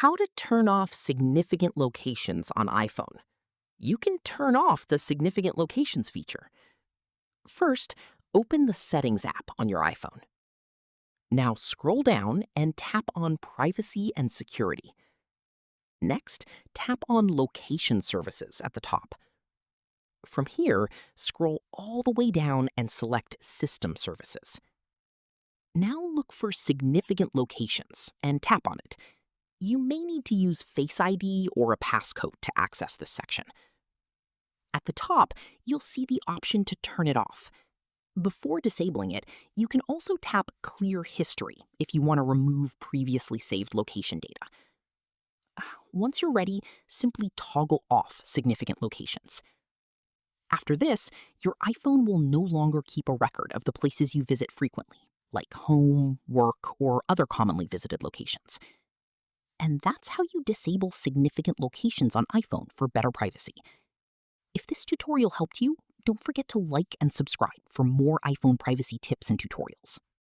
How to turn off significant locations on iPhone. You can turn off the significant locations feature. First, open the Settings app on your iPhone. Now scroll down and tap on Privacy and Security. Next, tap on Location Services at the top. From here, scroll all the way down and select System Services. Now look for Significant Locations and tap on it. You may need to use Face ID or a passcode to access this section. At the top, you'll see the option to turn it off. Before disabling it, you can also tap Clear History if you want to remove previously saved location data. Once you're ready, simply toggle off significant locations. After this, your iPhone will no longer keep a record of the places you visit frequently, like home, work, or other commonly visited locations. And that's how you disable significant locations on iPhone for better privacy. If this tutorial helped you, don't forget to like and subscribe for more iPhone privacy tips and tutorials.